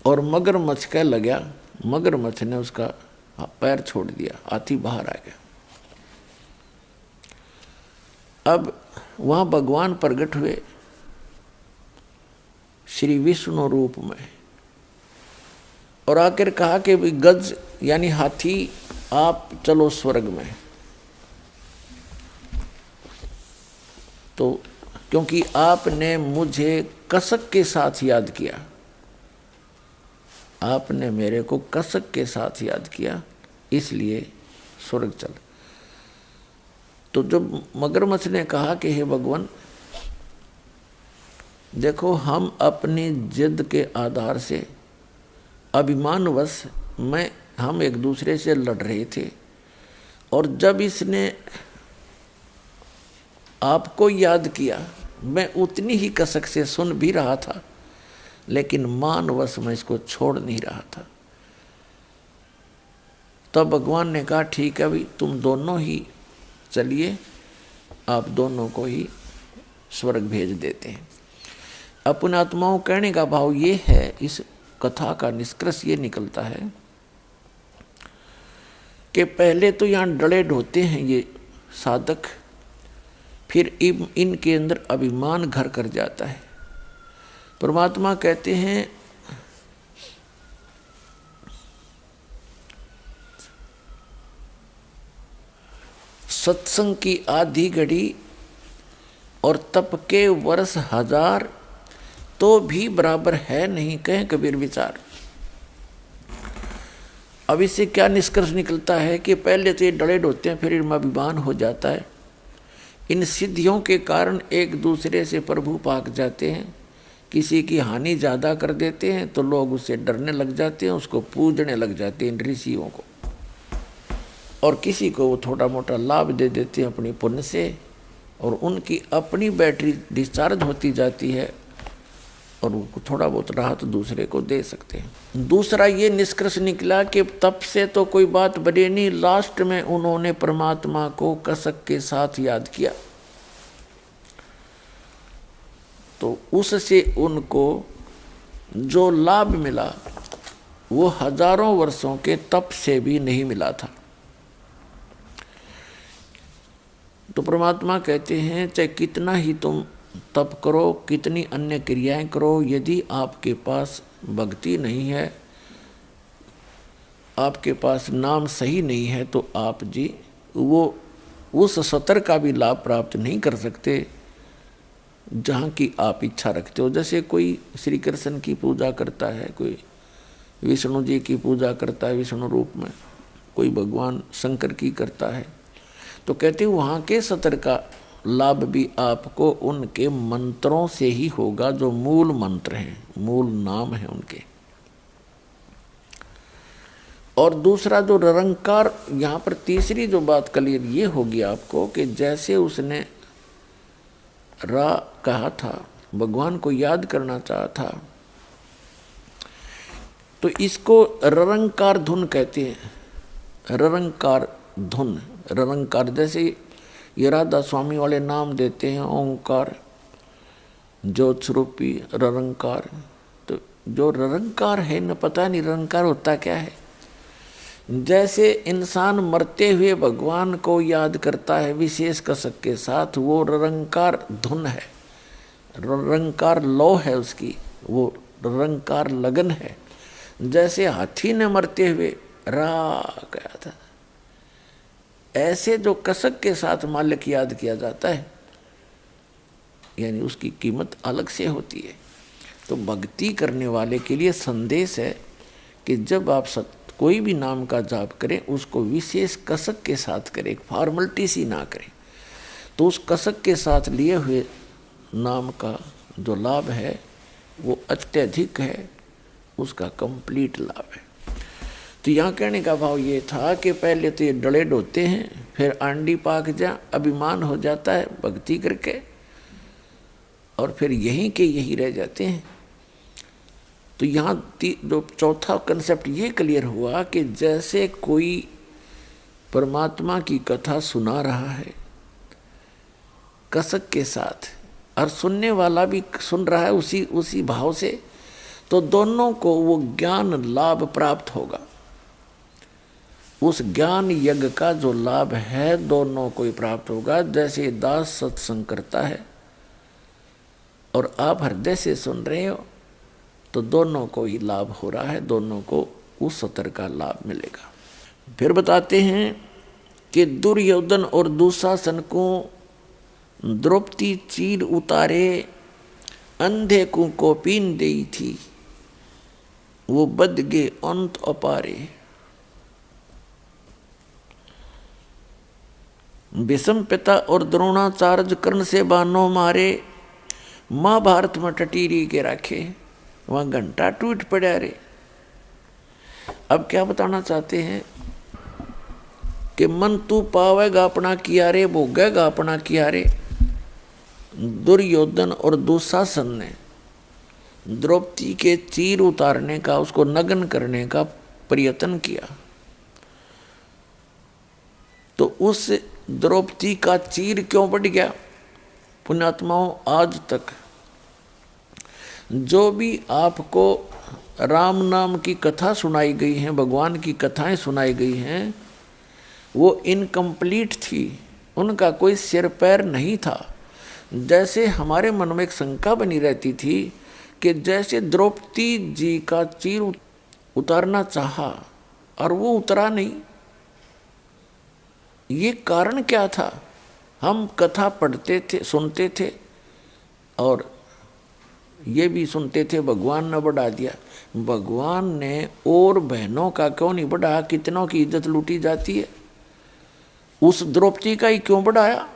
और मगरमच्छ कह लगा। मगरमच्छ ने उसका पैर छोड़ दिया, हाथी बाहर आ गया। अब वहाँ भगवान प्रकट हुए श्री विष्णु रूप में, और आखिर कहा कि गज यानी हाथी आप चलो स्वर्ग में। तो क्योंकि आपने मुझे कसक के साथ याद किया, आपने मेरे को कसक के साथ याद किया, इसलिए स्वर्ग चल। तो जब मगरमच्छ ने कहा कि हे भगवान, देखो हम अपनी जिद के आधार से अभिमानवश हम एक दूसरे से लड़ रहे थे, और जब इसने आपको याद किया मैं उतनी ही कसक से सुन भी रहा था, लेकिन मानवश मैं इसको छोड़ नहीं रहा था। तब भगवान ने कहा ठीक है भाई, तुम दोनों ही चलिए, आप दोनों को ही स्वर्ग भेज देते हैं। अपने आत्माओं कहने का भाव ये है, इस कथा का निष्कर्ष ये निकलता है कि पहले तो यहाँ डले ढोते हैं ये साधक, फिर इनके अंदर अभिमान घर कर जाता है। परमात्मा कहते हैं सत्संग की आधी घड़ी और तप के वर्ष 1000 तो भी बराबर है नहीं, कहें कबीर विचार। अब इससे क्या निष्कर्ष निकलता है कि पहले तो ये डले ढोते हैं, फिर इनमें अभिमान हो जाता है। इन सिद्धियों के कारण एक दूसरे से प्रभु पाक जाते हैं, किसी की हानि ज़्यादा कर देते हैं तो लोग उससे डरने लग जाते हैं, उसको पूजने लग जाते हैं इन ऋषियों को, और किसी को वो थोड़ा मोटा लाभ दे देते हैं अपनी पुण्य से, और उनकी अपनी बैटरी डिस्चार्ज होती जाती है और वो थोड़ा बहुत राहत दूसरे को दे सकते हैं। दूसरा ये निष्कर्ष निकला कि तप से तो कोई बात बने नहीं, लास्ट में उन्होंने परमात्मा को कसक के साथ याद किया, तो उससे उनको जो लाभ मिला वो हजारों वर्षों के तप से भी नहीं मिला था। तो परमात्मा कहते हैं चाहे कितना ही तुम तप करो, कितनी अन्य क्रियाएं करो, यदि आपके पास भक्ति नहीं है, आपके पास नाम सही नहीं है, तो आप जी वो उस सतर का भी लाभ प्राप्त नहीं कर सकते जहाँ की आप इच्छा रखते हो। जैसे कोई श्री कृष्ण की पूजा करता है, कोई विष्णु जी की पूजा करता है विष्णु रूप में, कोई भगवान शंकर की करता है, तो कहते वहाँ के सतर का लाभ भी आपको उनके मंत्रों से ही होगा, जो मूल मंत्र हैं, मूल नाम है उनके। और दूसरा जो निरंकार, यहाँ पर तीसरी जो बात क्लियर ये होगी आपको कि जैसे उसने रा कहा था, भगवान को याद करना चाहा था, तो इसको निरंकार धुन कहते हैं। निरंकार धुन, निरंकार जैसे ये राधा स्वामी वाले नाम देते हैं ओंकार, ज्योत स्वरूपी निरंकार। तो जो निरंकार है न, पता नहीं निरंकार होता क्या है। जैसे इंसान मरते हुए भगवान को याद करता है विशेष कसक के साथ, वो निरंकार धुन है, निरंकार लौ है उसकी, वो निरंकार लगन है। जैसे हाथी ने मरते हुए रा कहा था, ऐसे जो कसक के साथ मालिक याद किया जाता है, यानी उसकी कीमत अलग से होती है। तो भक्ति करने वाले के लिए संदेश है कि जब आप कोई भी नाम का जाप करें, उसको विशेष कसक के साथ करें, फॉर्मलिटी सी ना करें। तो उस कसक के साथ लिए हुए नाम का जो लाभ है वो अत्यधिक है, उसका कंप्लीट लाभ है। तो यहाँ कहने का भाव ये था कि पहले तो ये डले ढोते हैं, फिर आंडी पाक जा, अभिमान हो जाता है भक्ति करके, और फिर यहीं के यही रह जाते हैं। तो यहाँ जो चौथा कंसेप्ट ये क्लियर हुआ कि जैसे कोई परमात्मा की कथा सुना रहा है कसक के साथ, और सुनने वाला भी सुन रहा है उसी भाव से, तो दोनों को वो ज्ञान लाभ प्राप्त होगा। उस ज्ञान यज्ञ का जो लाभ है दोनों को ही प्राप्त होगा। जैसे दास सत्संग करता है और आप हृदय से सुन रहे हो, तो दोनों को ही लाभ हो रहा है, दोनों को उस सत्र का लाभ मिलेगा। फिर बताते हैं कि दुर्योधन और दुशासन को द्रौपदी चीर उतारे, अंधे को कोपीन देई थी, वो बद गे अंत अपारे। विषम पिता और द्रोणाचार्य कर्ण से बानों मारे, महाभारत में टटीरी के रखे, वहां घंटा टूट पड़ा रे। अब क्या बताना चाहते हैं कि मन तू पावेगा अपना किया रे, भोगेगा अपना किया रे। दुर्योधन और दुशासन ने द्रौपदी के चीर उतारने का, उसको नग्न करने का प्रयत्न किया, तो उस द्रौपदी का चीर क्यों बढ़ गया? पुण्यात्माओं, आज तक जो भी आपको राम नाम की कथा सुनाई गई है, भगवान की कथाएं सुनाई गई हैं, वो इनकम्प्लीट थी, उनका कोई सिर पैर नहीं था। जैसे हमारे मन में एक शंका बनी रहती थी कि जैसे द्रौपदी जी का चीर उतारना चाहा और वो उतरा नहीं, ये कारण क्या था? हम कथा पढ़ते थे, सुनते थे, और ये भी सुनते थे भगवान ने बढ़ा दिया। भगवान ने और बहनों का क्यों नहीं बढ़ाया? कितनों की इज्जत लूटी जाती है, उस द्रौपदी का ही क्यों बढ़ाया?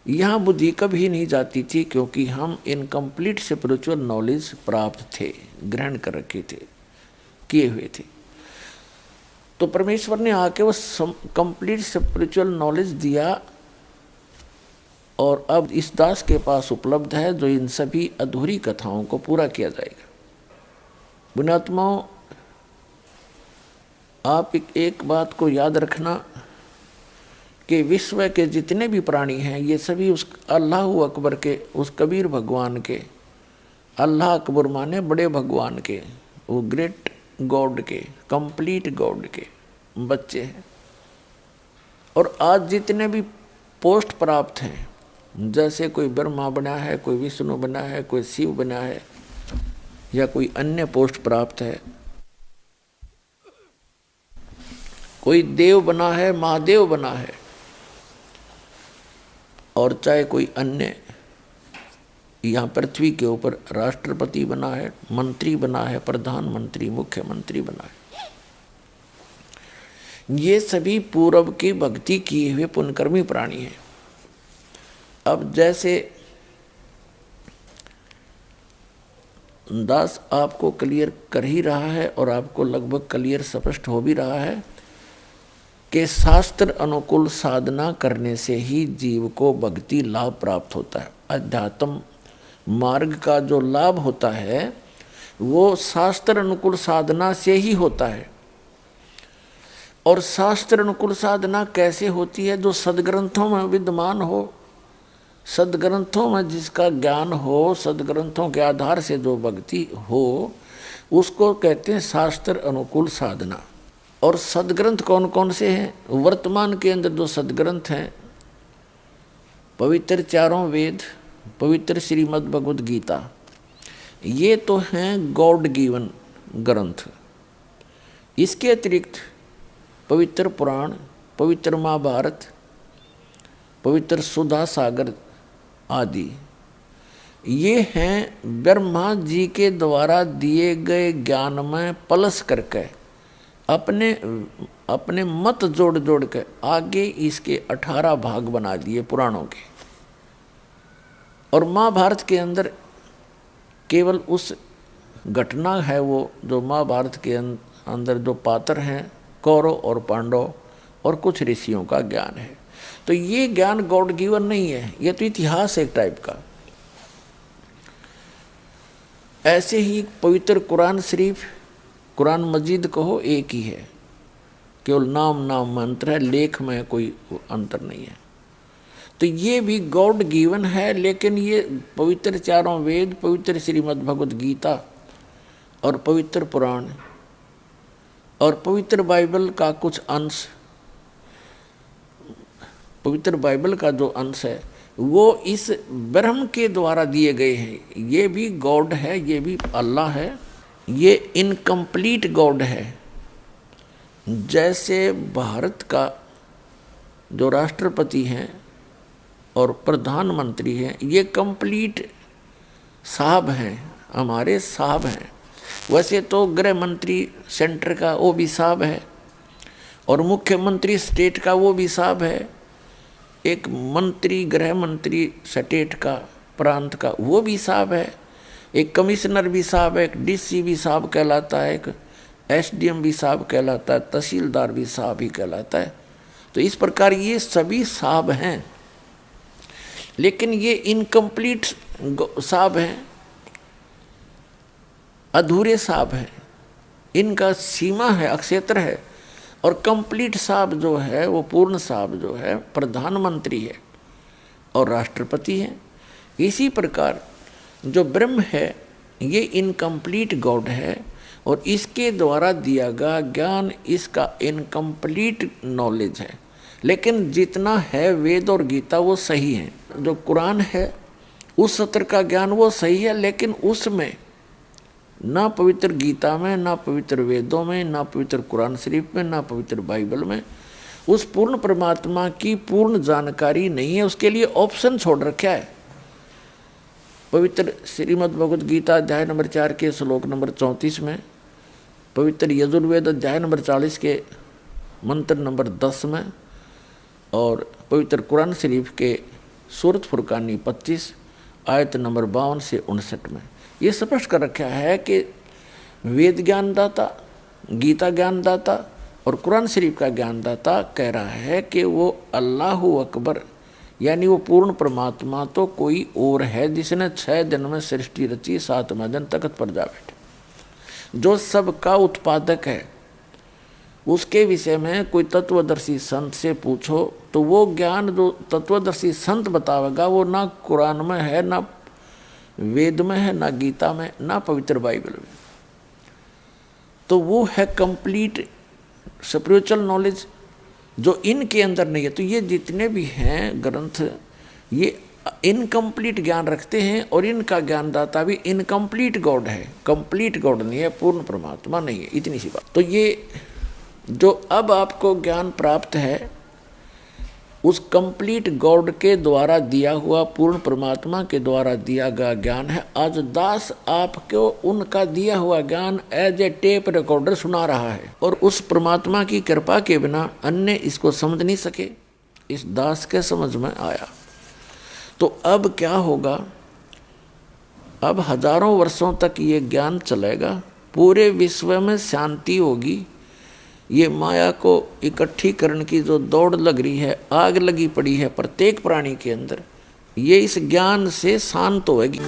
यहाँ बुद्धि कभी नहीं जाती थी, क्योंकि हम इनकम्प्लीट स्पिरिचुअल नॉलेज प्राप्त थे, ग्रहण कर रखे थे, किए हुए थे। तो परमेश्वर ने आके वो कंप्लीट स्पिरिचुअल नॉलेज दिया, और अब इस दास के पास उपलब्ध है, जो इन सभी अधूरी कथाओं को पूरा किया जाएगा। पुण्यात्माओं, आप एक बात को याद रखना कि विश्व के जितने भी प्राणी हैं, ये सभी उस अल्लाह अकबर के, उस कबीर भगवान के, अल्लाह अकबर माने बड़े भगवान के, वो ग्रेट गॉड के, कंप्लीट गॉड के बच्चे हैं। और आज जितने भी पोस्ट प्राप्त हैं, जैसे कोई ब्रह्मा बना है, कोई विष्णु बना है, कोई शिव बना है, या कोई अन्य पोस्ट प्राप्त है, कोई देव बना है, महादेव बना है, और चाहे कोई अन्य यहाँ पृथ्वी के ऊपर राष्ट्रपति बना है, मंत्री बना है, प्रधानमंत्री, मुख्यमंत्री बना है, ये सभी पूर्व की भक्ति किए हुए पुण्यकर्मी प्राणी हैं। अब जैसे दास आपको क्लियर कर ही रहा है, और आपको लगभग क्लियर स्पष्ट हो भी रहा है कि शास्त्र अनुकूल साधना करने से ही जीव को भक्ति लाभ प्राप्त होता है। अध्यात्म मार्ग का जो लाभ होता है वो शास्त्र अनुकूल साधना से ही होता है। और शास्त्र अनुकूल साधना कैसे होती है? जो सदग्रंथों में विद्यमान हो, सदग्रंथों में जिसका ज्ञान हो, सदग्रंथों के आधार से जो भक्ति हो, उसको कहते हैं शास्त्र अनुकूल साधना। और सदग्रंथ कौन कौन से हैं? वर्तमान के अंदर जो सदग्रंथ हैं, पवित्र चारों वेद, पवित्र श्रीमद् भगवद गीता, ये तो हैं गॉड गिवन ग्रंथ। इसके अतिरिक्त पवित्र पुराण, पवित्र महाभारत, पवित्र सुधा सागर आदि, ये हैं ब्रह्मा जी के द्वारा दिए गए ज्ञान में पलस करके अपने मत जोड़ जोड़ के आगे इसके 18 भाग बना दिए पुराणों के। और महाभारत के अंदर केवल उस घटना है, वो जो महाभारत के अंदर जो पात्र हैं, कौरव और पांडव और कुछ ऋषियों का ज्ञान है। तो ये ज्ञान गॉड गिवन नहीं है, ये तो इतिहास एक टाइप का। ऐसे ही पवित्र कुरान शरीफ, कुरान मजीद कहो, एक ही है, केवल नाम नाम मंत्र है, लेख में कोई अंतर नहीं है। तो ये भी गॉड गिवन है, लेकिन ये पवित्र चारों वेद, पवित्र श्रीमद् भगवद गीता और पवित्र पुराण और पवित्र बाइबल का कुछ अंश, पवित्र बाइबल का जो अंश है वो इस ब्रह्म के द्वारा दिए गए हैं। ये भी गॉड है, ये भी अल्लाह है, ये इनकम्प्लीट गॉड है। जैसे भारत का जो राष्ट्रपति हैं और प्रधानमंत्री हैं, ये कंप्लीट साहब हैं, हमारे साहब हैं। वैसे तो गृह मंत्री सेंटर का वो भी साहब है, और मुख्यमंत्री स्टेट का वो भी साहब है, एक मंत्री गृह मंत्री स्टेट का प्रांत का वो भी साहब है, एक कमिश्नर भी साहब है, एक डीसी भी साहब कहलाता है, एक एसडीएम भी साहब कहलाता है, तहसीलदार भी साहब ही कहलाता है। तो इस प्रकार ये सभी साहब हैं, लेकिन ये इनकम्प्लीट साहब हैं, अधूरे साहब हैं, इनका सीमा है, अक्षेत्र है। और कंप्लीट साहब जो है, वो पूर्ण साहब जो है प्रधानमंत्री है और राष्ट्रपति है। इसी प्रकार जो ब्रह्म है ये इनकम्प्लीट गॉड है, और इसके द्वारा दिया गया ज्ञान इसका इनकम्प्लीट नॉलेज है। लेकिन जितना है वेद और गीता वो सही है, जो कुरान है उस सत्र का ज्ञान वो सही है, लेकिन उसमें ना पवित्र गीता में, ना पवित्र वेदों में, ना पवित्र कुरान शरीफ में, ना पवित्र बाइबल में उस पूर्ण परमात्मा की पूर्ण जानकारी नहीं है। उसके लिए ऑप्शन छोड़ रखा है। पवित्र श्रीमद् भगवद गीता अध्याय नंबर 4 के श्लोक नंबर 34 में, पवित्र यजुर्वेद अध्याय नंबर 40 के मंत्र नंबर 10 में, और पवित्र कुरान शरीफ के सूरत फुरकानी 25 आयत नंबर 52 से 59 में ये स्पष्ट कर रखा है कि वेद ज्ञानदाता, गीता ज्ञानदाता और कुरान शरीफ का ज्ञानदाता कह रहा है कि वो अल्लाहु अकबर, यानी वो पूर्ण परमात्मा तो कोई और है जिसने 6 दिन में सृष्टि रची, 7वें दिन तख्त पर जा बैठे, जो सबका उत्पादक है। उसके विषय में कोई तत्वदर्शी संत से पूछो तो वो ज्ञान जो तत्वदर्शी संत बतावेगा वो ना कुरान में है, ना वेद में है, ना गीता में, ना पवित्र बाइबल में। तो वो है कंप्लीट स्पिरिचुअल नॉलेज जो इनके अंदर नहीं है। तो ये जितने भी हैं ग्रंथ ये इनकम्प्लीट ज्ञान रखते हैं, और इनका ज्ञानदाता भी इनकम्प्लीट गॉड है, कंप्लीट गॉड नहीं है, पूर्ण परमात्मा नहीं है। इतनी सी बात। तो ये जो अब आपको ज्ञान प्राप्त है उस कंप्लीट गॉड के द्वारा दिया हुआ, पूर्ण परमात्मा के द्वारा दिया गया ज्ञान है। आज दास आपको उनका दिया हुआ ज्ञान एज ए टेप रिकॉर्डर सुना रहा है, और उस परमात्मा की कृपा के बिना अन्य इसको समझ नहीं सके। इस दास के समझ में आया। तो अब क्या होगा? अब हजारों वर्षों तक ये ज्ञान चलेगा, पूरे विश्व में शांति होगी। ये माया को इकट्ठी करने की जो दौड़ लग रही है, आग लगी पड़ी है प्रत्येक प्राणी के अंदर, ये इस ज्ञान से शांत होगी।